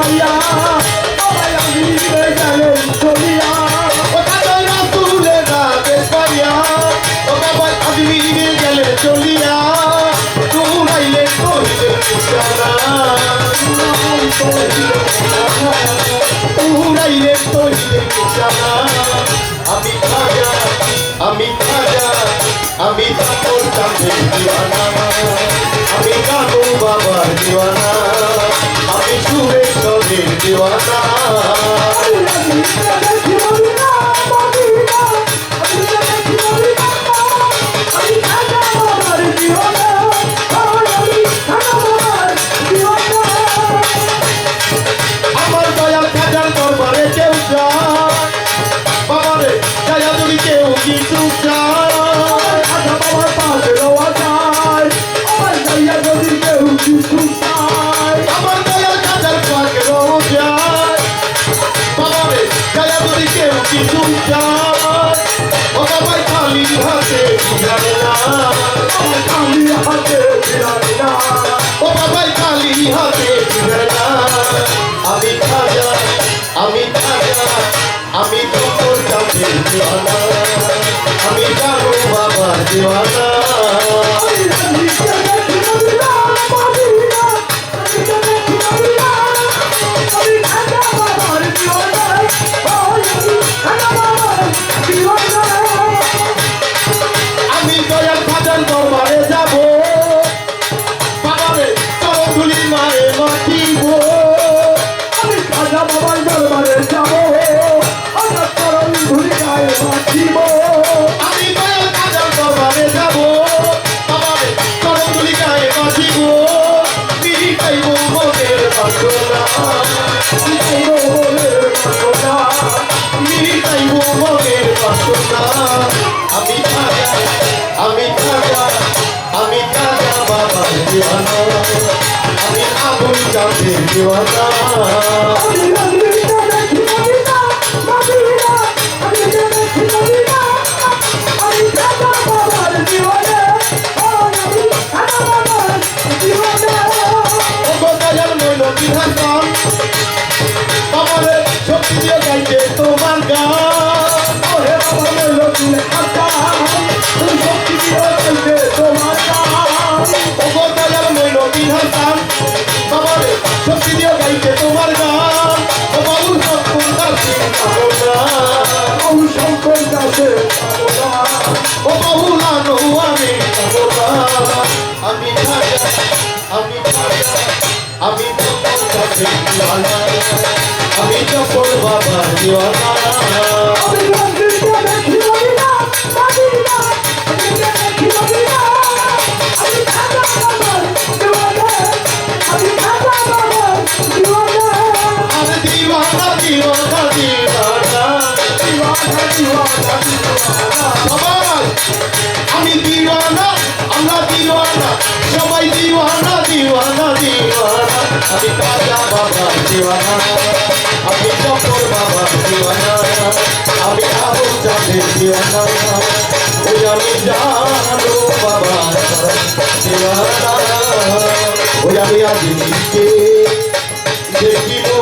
পাইয়া সবাই আজমিরে গেলে চলিয়া ও দাদা রাসূলের আদেশ পাইয়া ও বাবা আজমিরে গেলে চলিয়া ঘুরাইলে কইলে নিশানা ঘুরাইলে কইলে নিশানা আমি খাজা আমি তোর চাঁদের দিওয়ানা আমি কানু বাবার দিওয়ানা আমি সুরেশ্বরের দিওয়ানা আমার দয়াল খাজার দরবারে কেউ যায় বাবারে দয়া যদি কেউ কিছু চায় বাবার পাশে রওয়া যায় আমার দয়া যদি কেউ কিছু চায় আমার দয়াল খাজার পাশে রওয়া যায় বাবারে দয়া যদি কেউ কিছু চায় ও বাবাই খালি হাতে ফিরাবে না খালি হাতে ফিরাবে না ও বাবাই খালি হাতে ফিরাবে না আমি খাজা আমি তোর চাঁদের দিওয়ানা আমি কানু বাবার দিওয়ানা আমি দয়াল খাজার দরবারে যাব বাবারে চরণধুলি মায়ে মাখিব আমি খাজা বাবার দরবারে যাব আমার চরণধুলি গায়ে মাখিব আমি দয়াল খাজার দরবারে যাব বাবারে চরণধুলি গায়ে মাখিব মিটাইব মনের বাসনা মিটাইব মনের বাসনা আমি খাজা বাবার দিওয়ানা আমি আবুল চাঁদের দিওয়ানা বাবারে শক্তি দিয়ে গাইতে তোমার গান ওরে বাবা লইলো তুলে আসান শক্তি দিয়ে গাইতে তোমার গান ও দয়াল লইলো বিহার গান বাবারে শক্তি দিয়ে গাইতে তোমার গান ও বাউল শঙ্কর দাসে বাউল শঙ্কর দাসে ও বাউলা নহু আমি খাজা আমি তোর চাঁদের দিওয়ানা আমি জফর বাবার দিওয়ানা আমি দিওয়ানা দিওয়ানা দিওয়ানা দিওয়ানা সবাই আমি দিওয়ানা আমরা দিওয়ানা সবাই দিওয়ানা দিওয়ানা দিওয়ানা আমি খাজা বাবার দিওয়ানা আমি জফর বাবার দিওয়ানা আমি আবুল চাঁদের দিওয়ানা ওই আমি জানু বাবার দিওয়ানা ওই আমি আজমিরকে দেখিব